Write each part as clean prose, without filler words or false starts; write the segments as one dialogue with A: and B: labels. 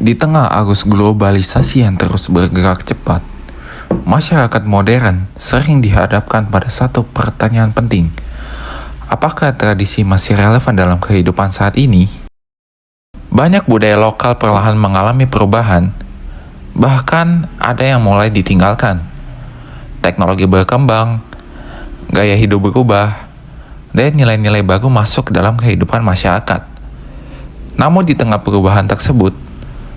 A: Di tengah arus globalisasi yang terus bergerak cepat, masyarakat modern sering dihadapkan pada satu pertanyaan penting. Apakah tradisi masih relevan dalam kehidupan saat ini? Banyak budaya lokal perlahan mengalami perubahan, bahkan ada yang mulai ditinggalkan. Teknologi berkembang, gaya hidup berubah, dan nilai-nilai baru masuk ke dalam kehidupan masyarakat. Namun di tengah perubahan tersebut,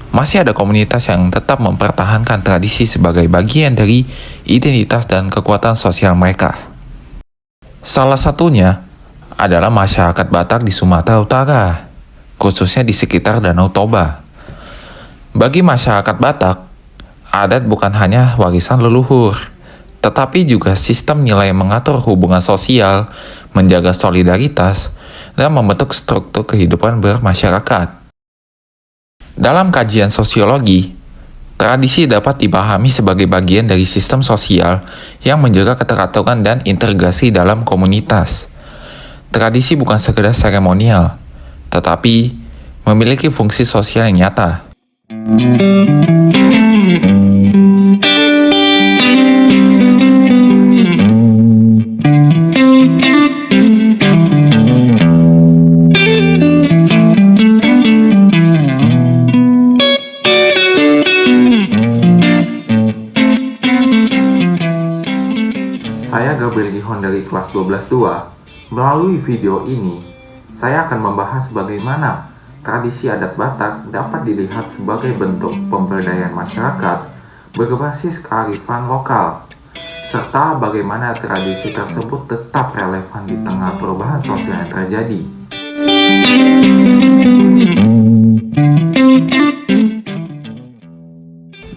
A: masih ada komunitas yang tetap mempertahankan tradisi sebagai bagian dari identitas dan kekuatan sosial mereka. Salah satunya adalah masyarakat Batak di Sumatera Utara, khususnya di sekitar Danau Toba. Bagi masyarakat Batak, adat bukan hanya warisan leluhur, tetapi juga sistem nilai yang mengatur hubungan sosial, menjaga solidaritas, dan membentuk struktur kehidupan bermasyarakat. Dalam kajian sosiologi, tradisi dapat dipahami sebagai bagian dari sistem sosial yang menjaga keteraturan dan integrasi dalam komunitas. Tradisi bukan sekedar seremonial, tetapi memiliki fungsi sosial yang nyata.
B: Saya Gabriel Gihon dari kelas 12-2. Melalui video ini, saya akan membahas bagaimana tradisi adat Batak dapat dilihat sebagai bentuk pemberdayaan masyarakat berbasis kearifan lokal, serta bagaimana tradisi tersebut tetap relevan di tengah perubahan sosial yang terjadi.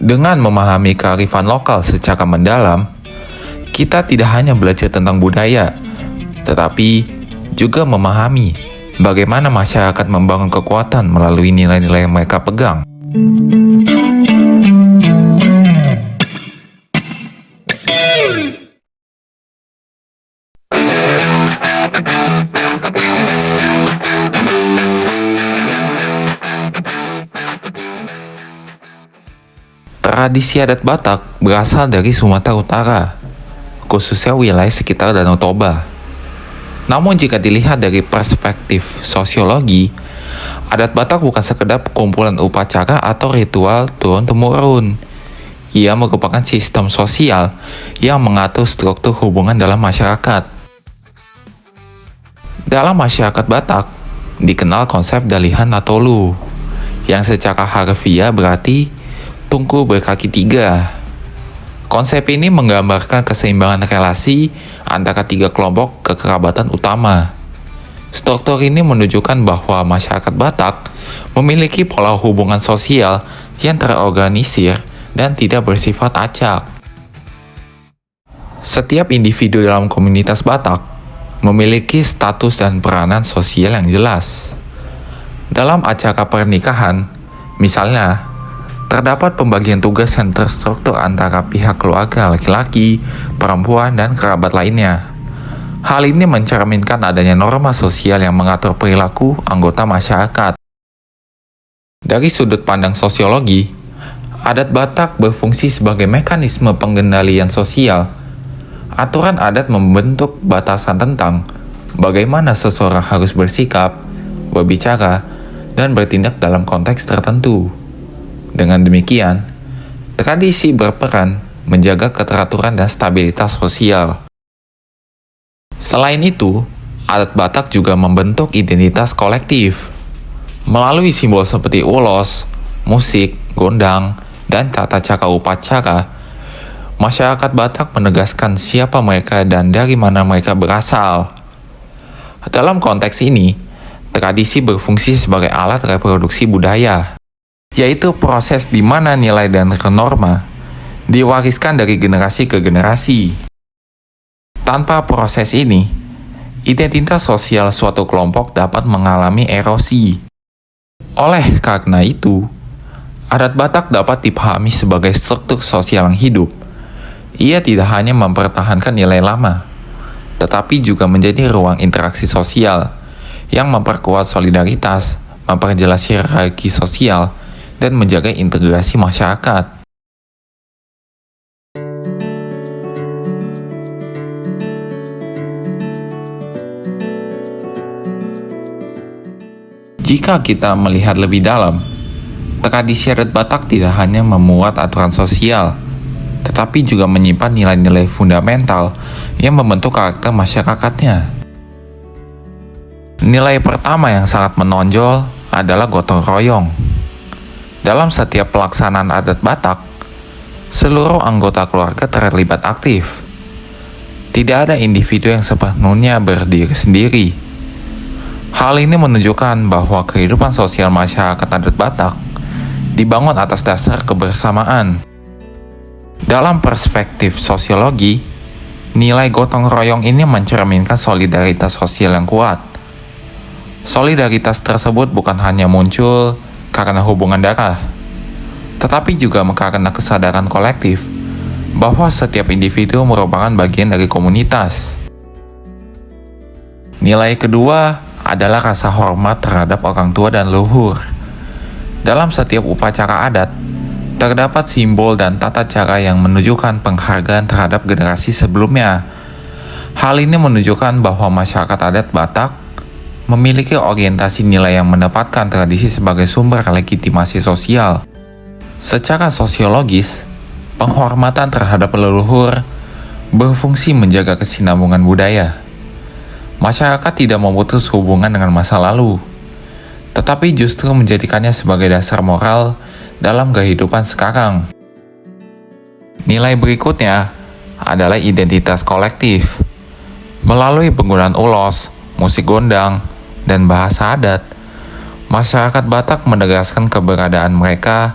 A: Dengan memahami kearifan lokal secara mendalam, kita tidak hanya belajar tentang budaya, tetapi juga memahami bagaimana masyarakat membangun kekuatan melalui nilai-nilai yang mereka pegang. Tradisi adat Batak berasal dari Sumatera Utara, khususnya wilayah sekitar Danau Toba. Namun jika dilihat dari perspektif sosiologi, adat Batak bukan sekedar kumpulan upacara atau ritual turun-temurun. Ia merupakan sistem sosial yang mengatur struktur hubungan dalam masyarakat. Dalam masyarakat Batak, dikenal konsep dalihan natolu, yang secara harfiah berarti tungku berkaki tiga. Konsep ini menggambarkan keseimbangan relasi antara tiga kelompok kekerabatan utama. Struktur ini menunjukkan bahwa masyarakat Batak memiliki pola hubungan sosial yang terorganisir dan tidak bersifat acak. Setiap individu dalam komunitas Batak memiliki status dan peranan sosial yang jelas. Dalam acara pernikahan, misalnya, terdapat pembagian tugas yang terstruktur antara pihak keluarga laki-laki, perempuan, dan kerabat lainnya. Hal ini mencerminkan adanya norma sosial yang mengatur perilaku anggota masyarakat. Dari sudut pandang sosiologi, adat Batak berfungsi sebagai mekanisme pengendalian sosial. Aturan adat membentuk batasan tentang bagaimana seseorang harus bersikap, berbicara, dan bertindak dalam konteks tertentu. Dengan demikian, tradisi berperan menjaga keteraturan dan stabilitas sosial. Selain itu, adat Batak juga membentuk identitas kolektif. Melalui simbol seperti ulos, musik, gondang, dan tata cara upacara, masyarakat Batak menegaskan siapa mereka dan dari mana mereka berasal. Dalam konteks ini, tradisi berfungsi sebagai alat reproduksi budaya, yaitu proses di mana nilai dan norma diwariskan dari generasi ke generasi. Tanpa proses ini, identitas sosial suatu kelompok dapat mengalami erosi. Oleh karena itu, adat Batak dapat dipahami sebagai struktur sosial yang hidup. Ia tidak hanya mempertahankan nilai lama, tetapi juga menjadi ruang interaksi sosial yang memperkuat solidaritas, memperjelas hierarki sosial, dan menjaga integrasi masyarakat. Jika kita melihat lebih dalam, tradisi adat Batak tidak hanya memuat aturan sosial, tetapi juga menyimpan nilai-nilai fundamental yang membentuk karakter masyarakatnya. Nilai pertama yang sangat menonjol adalah gotong royong. Dalam setiap pelaksanaan adat Batak, seluruh anggota keluarga terlibat aktif. Tidak ada individu yang sepenuhnya berdiri sendiri. Hal ini menunjukkan bahwa kehidupan sosial masyarakat adat Batak dibangun atas dasar kebersamaan. Dalam perspektif sosiologi, nilai gotong royong ini mencerminkan solidaritas sosial yang kuat. Solidaritas tersebut bukan hanya muncul karena hubungan darah, tetapi juga karena kesadaran kolektif bahwa setiap individu merupakan bagian dari komunitas. Nilai kedua adalah rasa hormat terhadap orang tua dan leluhur. Dalam setiap upacara adat, terdapat simbol dan tata cara yang menunjukkan penghargaan terhadap generasi sebelumnya. Hal ini menunjukkan bahwa masyarakat adat Batak memiliki orientasi nilai yang mendapatkan tradisi sebagai sumber legitimasi sosial. Secara sosiologis, penghormatan terhadap leluhur berfungsi menjaga kesinambungan budaya. Masyarakat tidak memutus hubungan dengan masa lalu, tetapi justru menjadikannya sebagai dasar moral dalam kehidupan sekarang. Nilai berikutnya adalah identitas kolektif. Melalui penggunaan ulos, musik gondang, dan bahasa adat, masyarakat Batak menegaskan keberadaan mereka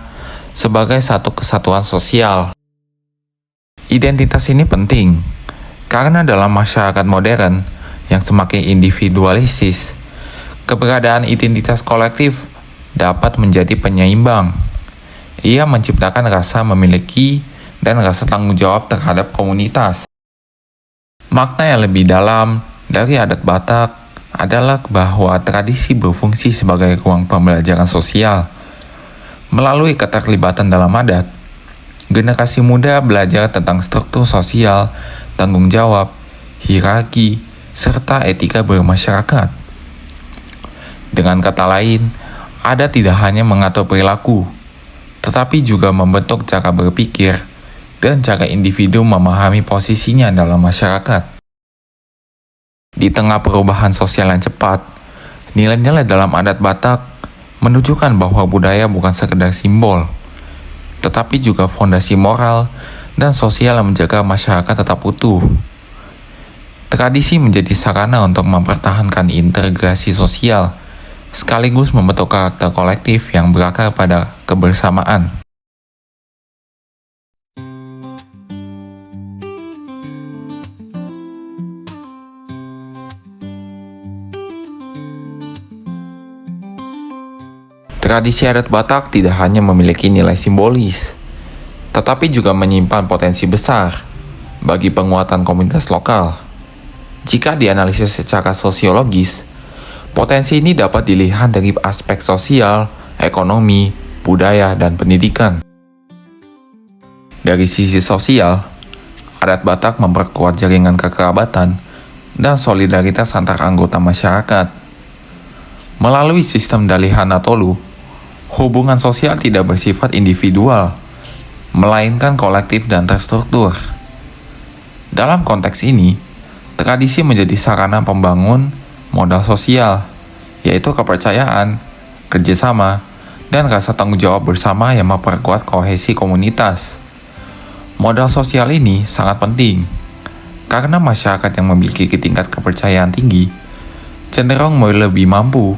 A: sebagai satu kesatuan sosial. Identitas ini penting, karena dalam masyarakat modern yang semakin individualistis, keberadaan identitas kolektif dapat menjadi penyeimbang. Ia menciptakan rasa memiliki dan rasa tanggung jawab terhadap komunitas. Makna yang lebih dalam dari adat Batak adalah bahwa tradisi berfungsi sebagai ruang pembelajaran sosial. Melalui keterlibatan dalam adat, generasi muda belajar tentang struktur sosial, tanggung jawab, hierarki, serta etika bermasyarakat. Dengan kata lain, adat tidak hanya mengatur perilaku, tetapi juga membentuk cara berpikir dan cara individu memahami posisinya dalam masyarakat. Di tengah perubahan sosial yang cepat, nilai-nilai dalam adat Batak menunjukkan bahwa budaya bukan sekedar simbol, tetapi juga fondasi moral dan sosial yang menjaga masyarakat tetap utuh. Tradisi menjadi sarana untuk mempertahankan integrasi sosial, sekaligus membentuk karakter kolektif yang berakar pada kebersamaan. Tradisi adat Batak tidak hanya memiliki nilai simbolis, tetapi juga menyimpan potensi besar bagi penguatan komunitas lokal. Jika dianalisis secara sosiologis, potensi ini dapat dilihat dari aspek sosial, ekonomi, budaya, dan pendidikan. Dari sisi sosial, adat Batak memperkuat jaringan kekerabatan dan solidaritas antar anggota masyarakat. Melalui sistem Dalihan Tolu, hubungan sosial tidak bersifat individual, melainkan kolektif dan terstruktur. Dalam konteks ini, tradisi menjadi sarana pembangun modal sosial, yaitu kepercayaan, kerjasama, dan rasa tanggung jawab bersama yang memperkuat kohesi komunitas. Modal sosial ini sangat penting, karena masyarakat yang memiliki tingkat kepercayaan tinggi cenderung lebih mampu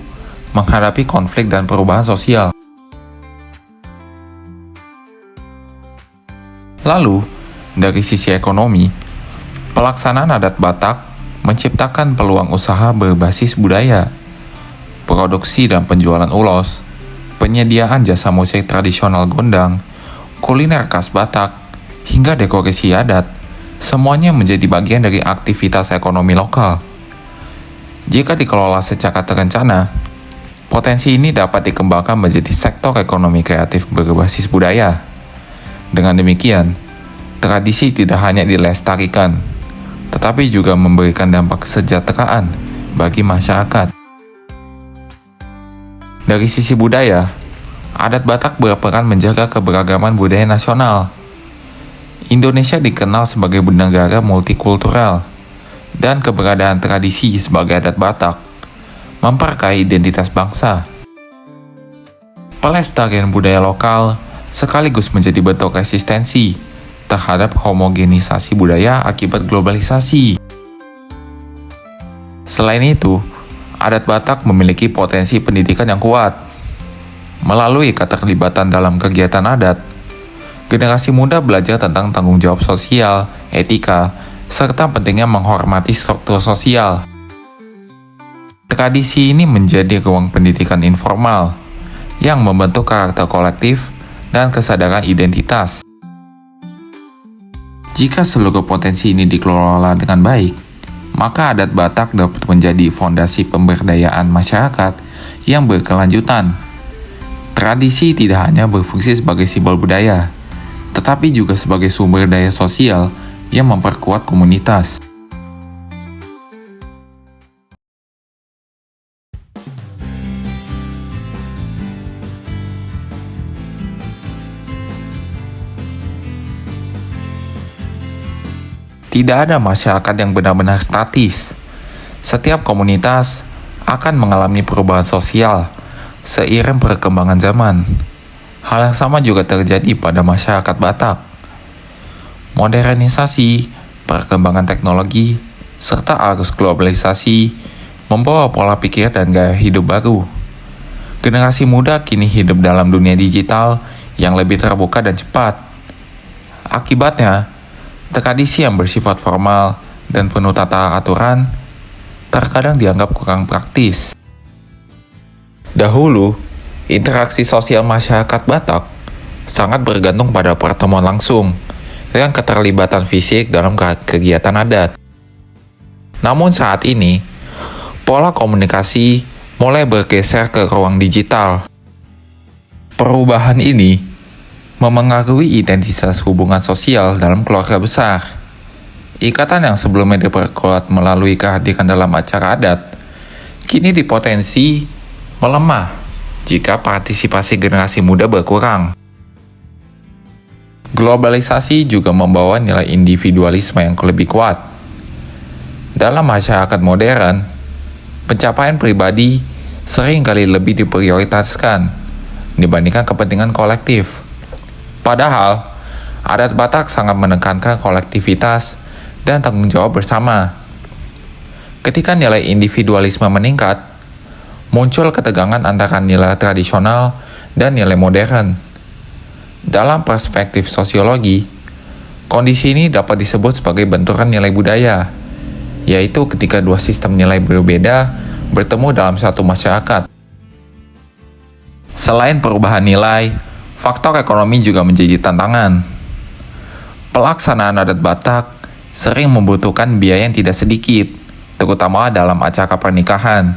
A: menghadapi konflik dan perubahan sosial. Lalu, dari sisi ekonomi, pelaksanaan adat Batak menciptakan peluang usaha berbasis budaya, produksi dan penjualan ulos, penyediaan jasa musik tradisional gondang, kuliner khas Batak, hingga dekorasi adat, semuanya menjadi bagian dari aktivitas ekonomi lokal. Jika dikelola secara terencana, Potensi ini dapat dikembangkan menjadi sektor ekonomi kreatif berbasis budaya. Dengan demikian, tradisi tidak hanya dilestarikan, tetapi juga memberikan dampak kesejahteraan bagi masyarakat. Dari sisi budaya, adat Batak berperan menjaga keberagaman budaya nasional. Indonesia dikenal sebagai negara multikultural, dan keberadaan tradisi sebagai adat Batak memperkaya identitas bangsa. Pelestarian budaya lokal sekaligus menjadi bentuk resistensi terhadap homogenisasi budaya akibat globalisasi. Selain itu, adat Batak memiliki potensi pendidikan yang kuat. Melalui keterlibatan dalam kegiatan adat, generasi muda belajar tentang tanggung jawab sosial, etika, serta pentingnya menghormati struktur sosial. Tradisi ini menjadi ruang pendidikan informal yang membentuk karakter kolektif dan kesadaran identitas. Jika seluruh potensi ini dikelola dengan baik, maka adat Batak dapat menjadi fondasi pemberdayaan masyarakat yang berkelanjutan. Tradisi tidak hanya berfungsi sebagai simbol budaya, tetapi juga sebagai sumber daya sosial yang memperkuat komunitas. Tidak ada masyarakat yang benar-benar statis. Setiap komunitas akan mengalami perubahan sosial seiring perkembangan zaman. Hal yang sama juga terjadi pada masyarakat Batak. Modernisasi, perkembangan teknologi, serta arus globalisasi membawa pola pikir dan gaya hidup baru. Generasi muda kini hidup dalam dunia digital yang lebih terbuka dan cepat. Akibatnya, tradisi yang bersifat formal dan penuh tata aturan terkadang dianggap kurang praktis. Dahulu, interaksi sosial masyarakat Batak sangat bergantung pada pertemuan langsung dan keterlibatan fisik dalam kegiatan adat. Namun saat ini, pola komunikasi mulai bergeser ke ruang digital. Perubahan ini memengaruhi identitas hubungan sosial dalam keluarga besar. Ikatan yang sebelumnya diperkuat melalui kehadiran dalam acara adat, kini dipotensi melemah jika partisipasi generasi muda berkurang. Globalisasi juga membawa nilai individualisme yang lebih kuat. Dalam masyarakat modern, pencapaian pribadi seringkali lebih diprioritaskan dibandingkan kepentingan kolektif. Padahal, adat Batak sangat menekankan kolektivitas dan tanggung jawab bersama. Ketika nilai individualisme meningkat, muncul ketegangan antara nilai tradisional dan nilai modern. Dalam perspektif sosiologi, kondisi ini dapat disebut sebagai benturan nilai budaya, yaitu ketika dua sistem nilai berbeda bertemu dalam satu masyarakat. Selain perubahan nilai, faktor ekonomi juga menjadi tantangan. Pelaksanaan adat Batak sering membutuhkan biaya yang tidak sedikit, terutama dalam acara pernikahan.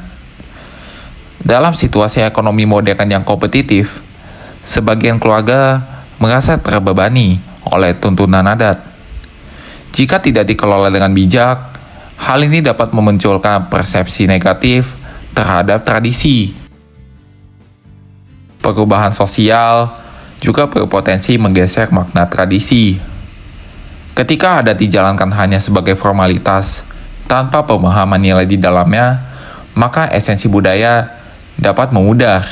A: Dalam situasi ekonomi modern yang kompetitif, sebagian keluarga merasa terbebani oleh tuntunan adat. Jika tidak dikelola dengan bijak, hal ini dapat memunculkan persepsi negatif terhadap tradisi. Perubahan sosial juga berpotensi menggeser makna tradisi. Ketika adat dijalankan hanya sebagai formalitas tanpa pemahaman nilai di dalamnya, maka esensi budaya dapat memudar.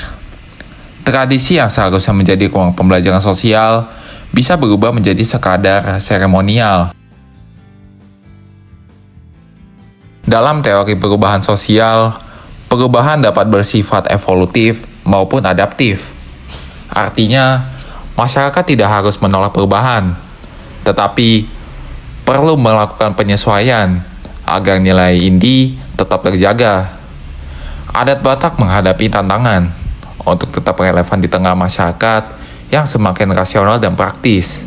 A: Tradisi yang seharusnya menjadi ruang pembelajaran sosial bisa berubah menjadi sekadar seremonial. Dalam teori perubahan sosial, perubahan dapat bersifat evolutif maupun adaptif. Artinya, masyarakat tidak harus menolak perubahan, tetapi perlu melakukan penyesuaian agar nilai inti tetap terjaga. Adat Batak menghadapi tantangan untuk tetap relevan di tengah masyarakat yang semakin rasional dan praktis.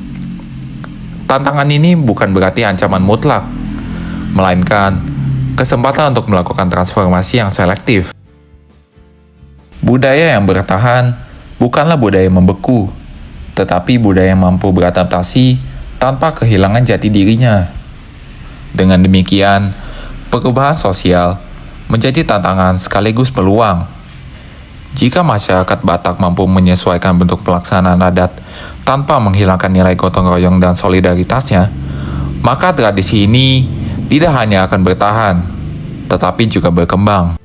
A: Tantangan ini bukan berarti ancaman mutlak, melainkan kesempatan untuk melakukan transformasi yang selektif. Budaya yang bertahan bukanlah budaya yang membeku, tetapi budaya yang mampu beradaptasi tanpa kehilangan jati dirinya. Dengan demikian, perubahan sosial menjadi tantangan sekaligus peluang. Jika masyarakat Batak mampu menyesuaikan bentuk pelaksanaan adat tanpa menghilangkan nilai gotong royong dan solidaritasnya, maka tradisi ini tidak hanya akan bertahan, tetapi juga berkembang.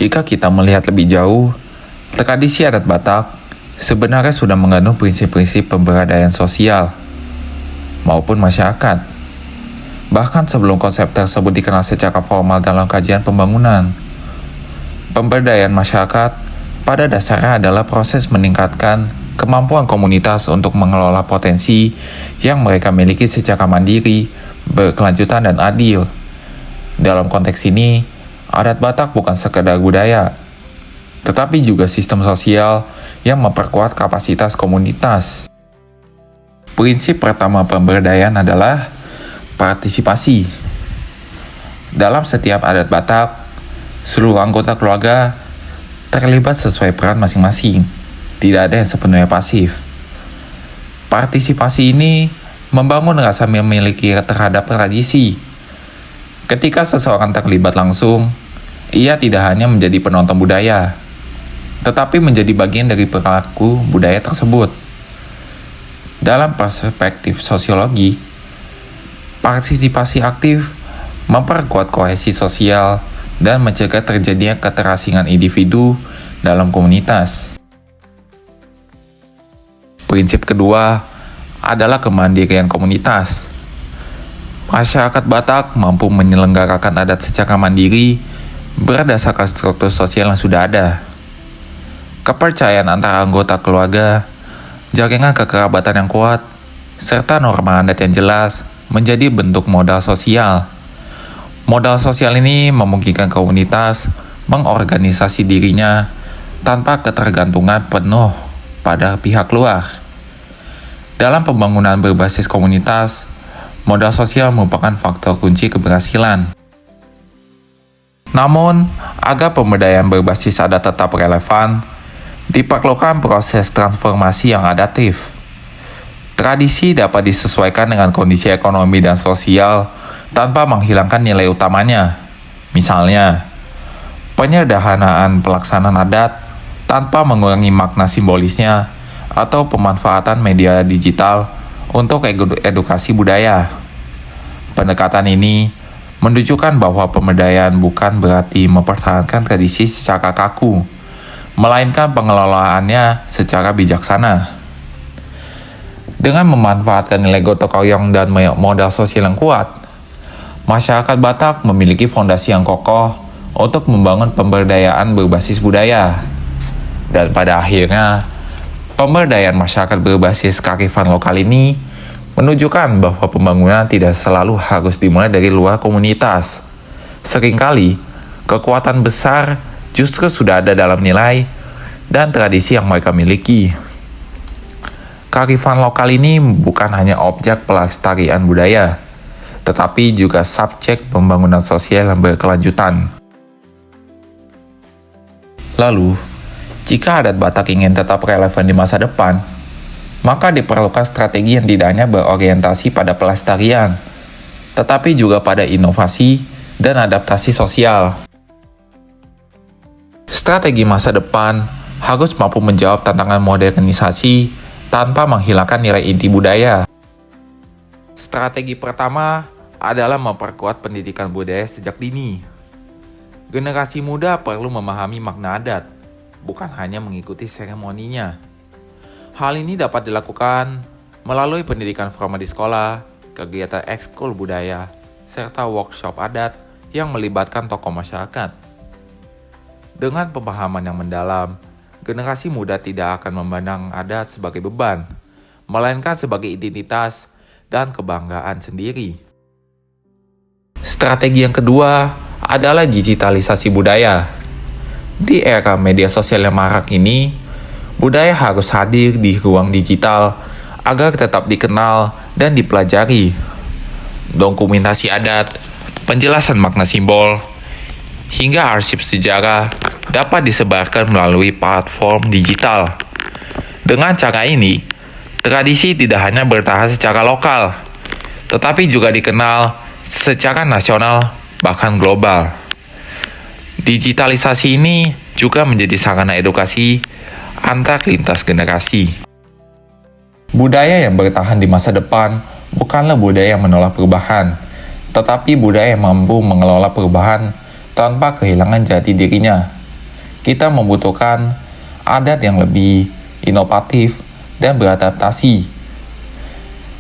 A: Jika kita melihat lebih jauh, tradisi adat Batak sebenarnya sudah mengandung prinsip-prinsip pemberdayaan sosial maupun masyarakat. Bahkan sebelum konsep tersebut dikenal secara formal dalam kajian pembangunan. Pemberdayaan masyarakat pada dasarnya adalah proses meningkatkan kemampuan komunitas untuk mengelola potensi yang mereka miliki secara mandiri, berkelanjutan, dan adil. Dalam konteks ini, adat Batak bukan sekedar budaya, tetapi juga sistem sosial yang memperkuat kapasitas komunitas. Prinsip pertama pemberdayaan adalah partisipasi. Dalam setiap adat Batak, seluruh anggota keluarga terlibat sesuai peran masing-masing. Tidak ada yang sepenuhnya pasif. Partisipasi ini membangun rasa memiliki terhadap tradisi. Ketika seseorang terlibat langsung, ia tidak hanya menjadi penonton budaya, tetapi menjadi bagian dari perilaku budaya tersebut. Dalam perspektif sosiologi, partisipasi aktif memperkuat kohesi sosial dan mencegah terjadinya keterasingan individu dalam komunitas. Prinsip kedua adalah kemandirian komunitas. Masyarakat Batak mampu menyelenggarakan adat secara mandiri berdasarkan struktur sosial yang sudah ada. Kepercayaan antara anggota keluarga, jaringan kekerabatan yang kuat, serta norma adat yang jelas menjadi bentuk modal sosial. Modal sosial ini memungkinkan komunitas mengorganisasi dirinya tanpa ketergantungan penuh pada pihak luar. Dalam pembangunan berbasis komunitas, modal sosial merupakan faktor kunci keberhasilan. Namun, agar pemberdayaan berbasis adat tetap relevan, diperlukan proses transformasi yang adaptif. Tradisi dapat disesuaikan dengan kondisi ekonomi dan sosial tanpa menghilangkan nilai utamanya. Misalnya, penyederhanaan pelaksanaan adat tanpa mengurangi makna simbolisnya atau pemanfaatan media digital untuk edukasi budaya. Pendekatan ini menunjukkan bahwa pemberdayaan bukan berarti mempertahankan tradisi secara kaku, melainkan pengelolaannya secara bijaksana. Dengan memanfaatkan nilai gotong royong dan modal sosial yang kuat, masyarakat Batak memiliki fondasi yang kokoh untuk membangun pemberdayaan berbasis budaya. Dan pada akhirnya, pemberdayaan masyarakat berbasis kearifan lokal ini menunjukkan bahwa pembangunan tidak selalu harus dimulai dari luar komunitas. Seringkali, kekuatan besar justru sudah ada dalam nilai dan tradisi yang mereka miliki. Kearifan lokal ini bukan hanya objek pelestarian budaya, tetapi juga subjek pembangunan sosial yang berkelanjutan. Lalu, jika adat Batak ingin tetap relevan di masa depan, maka diperlukan strategi yang tidak hanya berorientasi pada pelestarian, tetapi juga pada inovasi dan adaptasi sosial. Strategi masa depan harus mampu menjawab tantangan modernisasi tanpa menghilangkan nilai inti budaya. Strategi pertama adalah memperkuat pendidikan budaya sejak dini. Generasi muda perlu memahami makna adat, bukan hanya mengikuti seremoninya. Hal ini dapat dilakukan melalui pendidikan formal di sekolah, kegiatan ekskul budaya, serta workshop adat yang melibatkan tokoh masyarakat. Dengan pemahaman yang mendalam, generasi muda tidak akan memandang adat sebagai beban, melainkan sebagai identitas dan kebanggaan sendiri. Strategi yang kedua adalah digitalisasi budaya. Di era media sosial yang marak ini, Budaya harus hadir di ruang digital agar tetap dikenal dan dipelajari. Dokumentasi adat, penjelasan makna simbol, hingga arsip sejarah dapat disebarkan melalui platform digital. Dengan cara ini, tradisi tidak hanya bertahan secara lokal, tetapi juga dikenal secara nasional bahkan global. Digitalisasi ini juga menjadi sarana edukasi antar lintas generasi. Budaya yang bertahan di masa depan bukanlah budaya yang menolak perubahan, tetapi budaya yang mampu mengelola perubahan tanpa kehilangan jati dirinya. Kita membutuhkan adat yang lebih inovatif dan beradaptasi.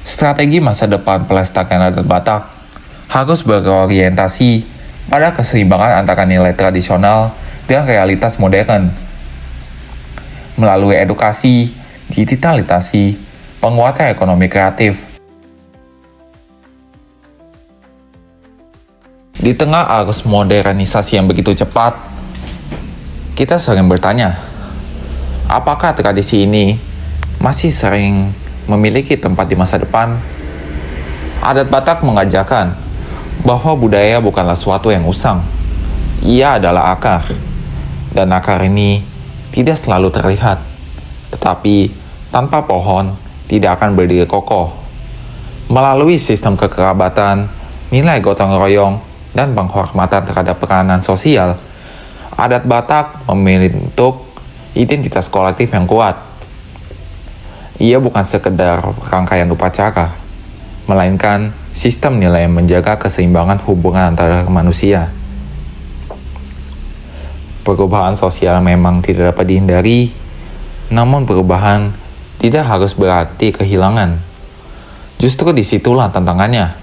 A: Strategi masa depan pelestarian adat Batak harus berorientasi pada keseimbangan antara nilai tradisional dan realitas modern. Melalui edukasi, digitalisasi, penguatan ekonomi kreatif. Di tengah arus modernisasi yang begitu cepat, kita sering bertanya, apakah tradisi ini masih sering memiliki tempat di masa depan? Adat Batak mengajarkan bahwa budaya bukanlah sesuatu yang usang. Ia adalah akar. Dan akar ini tidak selalu terlihat. Tetapi tanpa pohon tidak akan berdiri kokoh. Melalui sistem kekerabatan, nilai gotong royong, dan penghormatan terhadap peranan sosial, adat Batak membentuk identitas kolektif yang kuat. Ia bukan sekedar rangkaian upacara, melainkan sistem nilai yang menjaga keseimbangan hubungan antara manusia. Perubahan sosial memang tidak dapat dihindari, namun perubahan tidak harus berarti kehilangan. Justru disitulah tantangannya.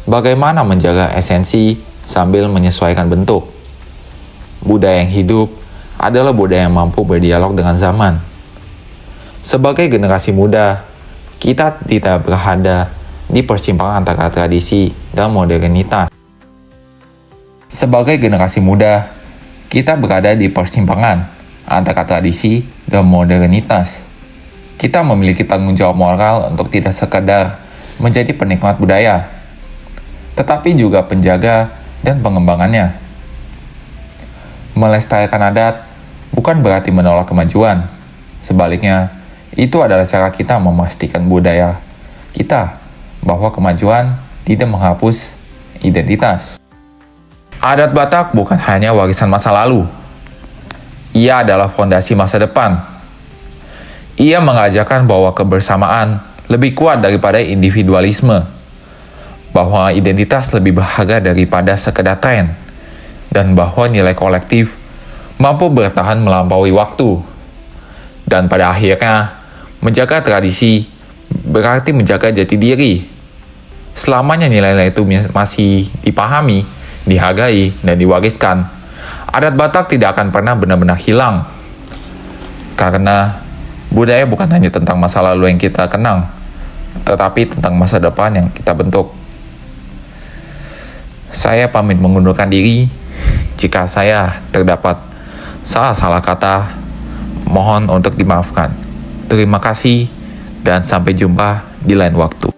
A: Bagaimana menjaga esensi sambil menyesuaikan bentuk. Budaya yang hidup adalah budaya yang mampu berdialog dengan zaman. Sebagai generasi muda, kita tidak berada di persimpangan antara tradisi dan modernitas. Sebagai generasi muda, kita berada di persimpangan antara tradisi dan modernitas. Kita memiliki tanggung jawab moral untuk tidak sekadar menjadi penikmat budaya, tetapi juga penjaga dan pengembangannya. Melestarikan adat bukan berarti menolak kemajuan. Sebaliknya, itu adalah cara kita memastikan budaya kita bahwa kemajuan tidak menghapus identitas. Adat Batak bukan hanya warisan masa lalu. Ia adalah fondasi masa depan. Ia mengajarkan bahwa kebersamaan lebih kuat daripada individualisme, bahwa identitas lebih berharga daripada sekedar tren, dan bahwa nilai kolektif mampu bertahan melampaui waktu. Dan pada akhirnya, menjaga tradisi berarti menjaga jati diri. Selamanya nilai-nilai itu masih dipahami, dihargai, dan diwariskan, adat Batak tidak akan pernah benar-benar hilang. Karena budaya bukan hanya tentang masa lalu yang kita kenang, tetapi tentang masa depan yang kita bentuk. Saya pamit mengundurkan diri. Jika saya terdapat salah kata, mohon untuk dimaafkan. Terima kasih dan sampai jumpa di lain waktu.